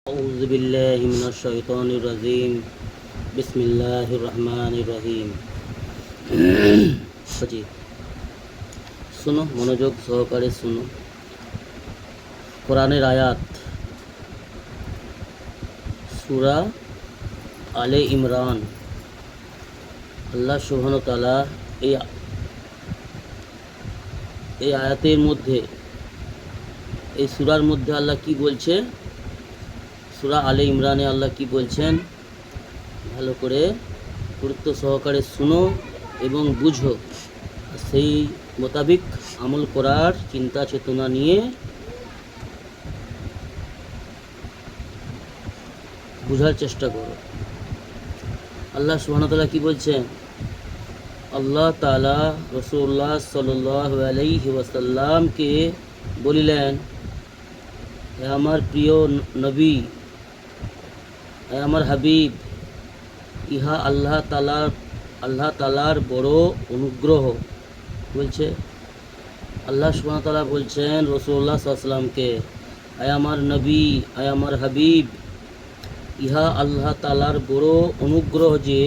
أعوذ بالله من الشيطان الرجيم بسم الله الرحمن الرحيم জি শুনো, মনোযোগ সহকারে শুনো। কোরআনের আয়াত, সূরা আলে ইমরান। আল্লাহ সুবহানাহু ওয়া তাআলা এই আয়াতের মধ্যে, এই সূরার মধ্যে আল্লাহ কি বলছে, সূরা আলে ইমরানে আল্লাহ কি বলছেন, ভালো করে গুরুত্ব সহকারে শুনো এবং বুঝো, সেই মোতাবিক আমল করার চিন্তা চেতনা নিয়ে বুঝার চেষ্টা করো। আল্লাহ সুবহানাহু ওয়া তাআলা কি বলছেন? আল্লাহ তাআলা রাসূলুল্লাহ সাল্লাল্লাহু আলাইহি ওয়াসাল্লামকে বলিলেন, হে আমার প্রিয় নবী, হে আমার হাবিব, ইহা আল্লাহ তাআলার বড় অনুগ্রহ। বলছে আল্লাহ সুবহানাহু ওয়া তাআলা বলছেন রাসূলুল্লাহ সাল্লাল্লাহু আলাইহি ওয়াসাল্লামকে, হে আমার নবী, হে আমার হাবিব, ইহা আল্লাহ তাআলার বড় অনুগ্রহ যে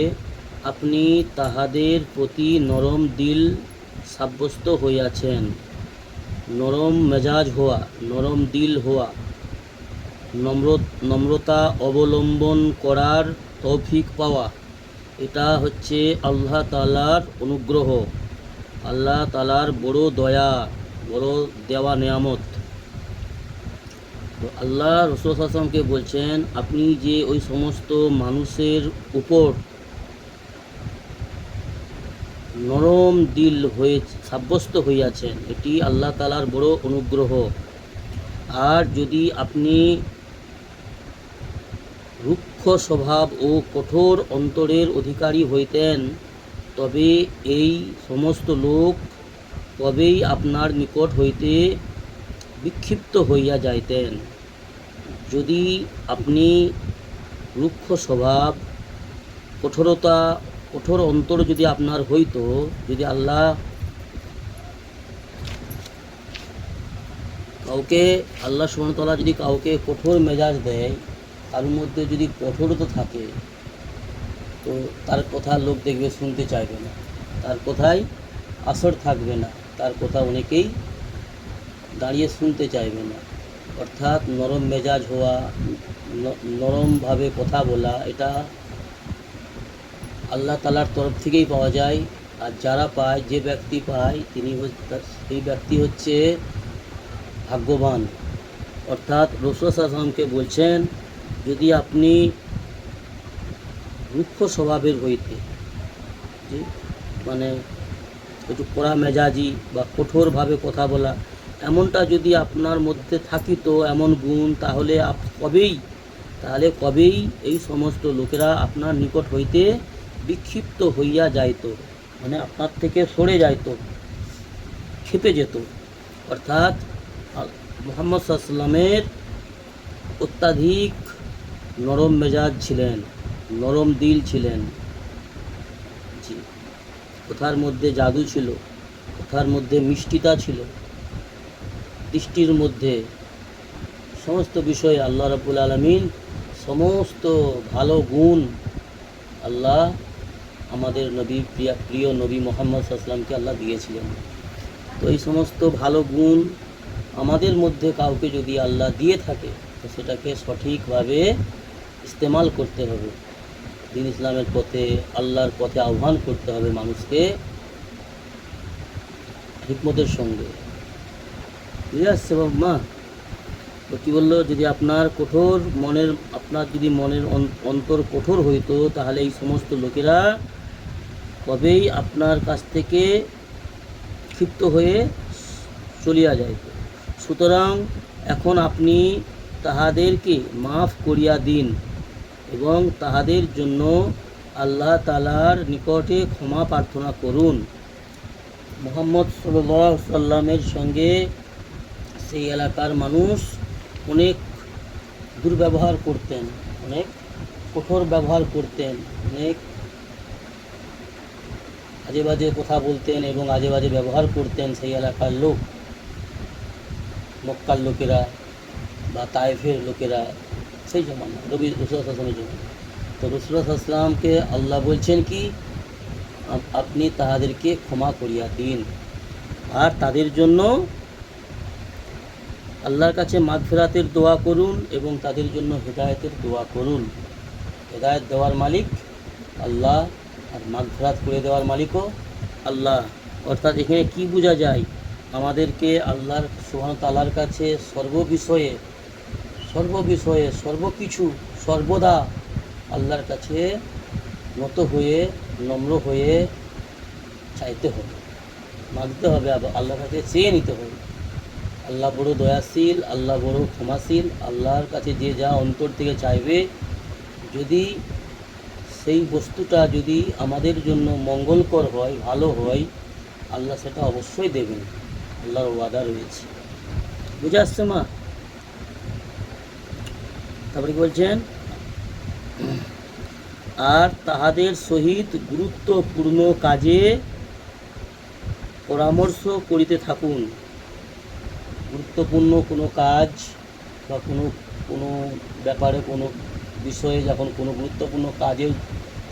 আপনি তাহাদের প্রতি নরম দিল সাব্যস্ত হইয়াছেন। নরম মেজাজ হওয়া, নরম দিল হওয়া, নম্রতা অবলম্বন করার তৌফিক পাওয়া, এটা হচ্ছে আল্লাহ তাআলার অনুগ্রহ, আল্লাহ তাআলার বড় দয়া, বড় দেওয়া নেয়ামত। তো আল্লাহ রাসূল সাল্লাল্লাহু আলাইহি ওয়াসাল্লামকে বলছেন, আপনি যে ওই সমস্ত মানুষের উপর নরম দিল হয়ে সাব্যস্ত হইয়াছেন, এটি আল্লাহ তাআলার বড় অনুগ্রহ। আর যদি আপনি রুক্ষ স্বভাব ও কঠোর অন্তরের অধিকারী হইতেন, তবে এই সমস্ত লোক তবেই আপনার নিকট হইতে বিক্ষিপ্ত হইয়া যাইতেন। যদি আপনি রুক্ষ স্বভাব, কঠোর অন্তর যদি আপনার হইতো, যদি আল্লাহ সুবহানাহু ওয়া তাআলা যদি কাউকে কঠোর মেজাজ দেয়, তার মধ্যে যদি কঠোরতা থাকে, তো তার কথা লোক দেখবে শুনতে চাইবে না, তার কথায় আসর থাকবে না, তার কথা অনেকেই দাঁড়িয়ে শুনতে চাইবে না। অর্থাৎ নরম মেজাজ হওয়া, নরমভাবে কথা বলা, এটা আল্লাহ তাআলার তরফ থেকেই পাওয়া যায়। আর যারা পায়, যে ব্যক্তি পায়, সেই ব্যক্তি হচ্ছে ভাগ্যবান। অর্থাৎ রাসূল সাল্লাল্লাহু আলাইহি ওয়াসাল্লামকে বলছেন, যদি আপনি রুক্ষ স্বভাবের হইতে, মানে একটু কড়া মেজাজি বা কঠোরভাবে কথা বলা, এমনটা যদি আপনার মধ্যে থাকিত, এমন গুণ, তাহলে কবেই এই সমস্ত লোকেরা আপনার নিকট হইতে বিক্ষিপ্ত হইয়া যাইত, মানে আপনার থেকে সরে যাইত, ক্ষেপে যেত। অর্থাৎ মুহাম্মদ সাল্লাল্লাহু আলাইহি ওয়াসাল্লামের অত্যাধিক নরম মেজাজ ছিলেন, নরম দিল ছিলেন। জি, কথার মধ্যে জাদু ছিল, কথার মধ্যে মিষ্টিতা ছিল, দৃষ্টির মধ্যে সমস্ত বিষয়ে আল্লাহ রাব্বুল আলামিন সমস্ত ভালো গুণ আল্লাহ আমাদের নবী, প্রিয় নবী মুহাম্মদ সাল্লাল্লাহু আলাইহি ওয়াসাল্লামকে আল্লাহ দিয়েছিলেন। তো এই সমস্ত ভালো গুণ আমাদের মধ্যে কাউকে যদি আল্লাহ দিয়ে থাকে, তো সেটাকে সঠিকভাবে ইস্তেমাল করতে হবে। দ্বীন ইসলামের পথে, আল্লাহর পথে আহ্বান করতে হবে মানুষকে হিকমতের সঙ্গে। বুঝে আসছে বাবা? তো কী বললো, যদি আপনার যদি মনের অন্তর কঠোর হইতো, তাহলে এই সমস্ত লোকেরা কবেই আপনার কাছ থেকে ক্ষিপ্ত হয়ে চলিয়া যাইত। সুতরাং এখন আপনি তাহাদেরকে মাফ করিয়া দিন এবং তাহাদের জন্য আল্লাহ তাআলার নিকটে ক্ষমা প্রার্থনা করুন। মুহাম্মদ সাল্লাল্লাহু আলাইহি ওয়াসাল্লামের সঙ্গে সেই এলাকার মানুষ অনেক দুর্ব্যবহার করতেন, অনেক কঠোর ব্যবহার করতেন, অনেক আজে বাজে কথা বলতেন এবং আজে বাজে ব্যবহার করতেন সেই এলাকার লোক, মক্কার লোকেরা বা তায়েফের লোকেরা। সেই জমানা রসুলের জমানা। তো রসুলকে আল্লাহ বলছেন কি, আপনি তাহাদেরকে ক্ষমা করিয়া দিন, আর তাদের জন্য আল্লাহর কাছে মাগফিরাতের দোয়া করুন এবং তাদের জন্য হেদায়েতের দোয়া করুন। হেদায়েত দেওয়ার মালিক আল্লাহ, আর মাগফিরাত করে দেওয়ার মালিকও আল্লাহ। অর্থাৎ এখানে কি বোঝা যায়, আমাদেরকে আল্লাহর সুবহানাহু ওয়া তাআলার কাছে সর্ববিষয়ে সর্বকিছু সর্বদা আল্লাহর কাছে নত হয়ে নম্র হয়ে চাইতে হবে, মাগতে হবে, আবার আল্লাহর কাছে চেয়ে নিতে হবে। আল্লাহ বড় দয়াশীল, আল্লাহ বড় ক্ষমাশীল। আল্লাহর কাছে যে যা অন্তর থেকে চাইবে, যদি সেই বস্তুটা যদি আমাদের জন্য মঙ্গলকর হয়, ভালো হয়, আল্লাহ সেটা অবশ্যই দেবেন। আল্লাহর ওয়াদা রয়েছে। বুঝে আসছে মা? তারপরে কি বলছেন, আর তাহাদের সহিত গুরুত্বপূর্ণ কাজে পরামর্শ করিতে থাকুন। গুরুত্বপূর্ণ কোনো কাজ বা কোনো ব্যাপারে, কোনো বিষয়ে যখন কোনো গুরুত্বপূর্ণ কাজের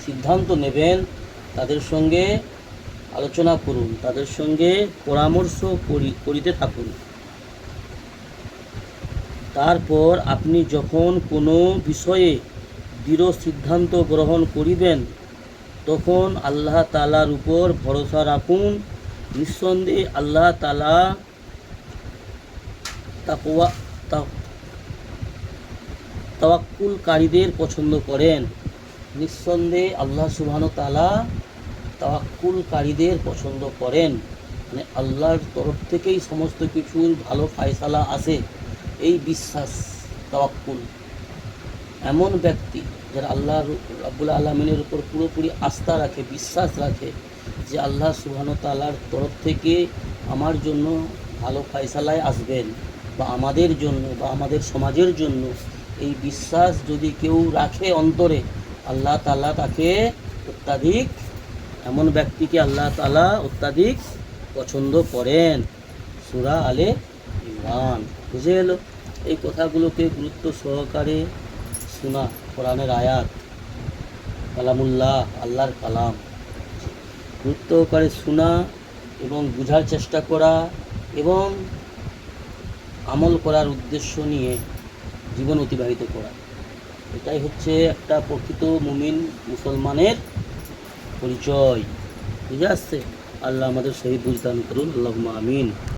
সিদ্ধান্ত নেবেন, তাদের সঙ্গে আলোচনা করুন, তাদের সঙ্গে পরামর্শ করিতে থাকুন। তারপর আপনি যখন কোনো বিষয়ে দৃঢ় সিদ্ধান্ত গ্রহণ করিবেন, তখন আল্লাহ তাআলার উপর ভরসা রাখুন। নিঃসন্দেহে আল্লাহ তাআলা তাওয়াক্কুলকারীদের পছন্দ করেন। নিঃসন্দেহে আল্লাহ সুবহানাহু ওয়া তাআলা তাওয়াক্কুলকারীদের পছন্দ করেন। মানে আল্লাহর তরফ থেকেই সমস্ত কিছুর ভালো ফায়সালা আসে, এই বিশ্বাস, তাওয়াক্কুল। এমন ব্যক্তি যারা আল্লাহ রাব্বুল আলামিনের উপর পুরোপুরি আস্থা রাখে, বিশ্বাস রাখে যে আল্লাহ সুবহানাহু ওয়া তাআলার তরফ থেকে আমার জন্য ভালো ফায়সালায় আসবেন, বা আমাদের জন্য বা আমাদের সমাজের জন্য, এই বিশ্বাস যদি কেউ রাখে অন্তরে, আল্লাহ তাআলা তাকে অত্যাধিক, এমন ব্যক্তিকে আল্লাহ তাআলা অত্যাধিক পছন্দ করেন। সূরা আলে ইমরান। বুঝে এলো? এই কথাগুলোকে গুরুত্ব সহকারে শোনা, কোরআনের আয়াত, কালামুল্লাহ, আল্লাহর কালাম, গুরুত্ব সহকারে শোনা এবং বুঝার চেষ্টা করা এবং আমল করার উদ্দেশ্য নিয়ে জীবন অতিবাহিত করা, এটাই হচ্ছে একটা প্রকৃত মুমিন মুসলমানের পরিচয়। বুঝে আসছে? আল্লাহ আমাদের সহি বুঝদান করুন। আল্লাহুম্মা আমিন।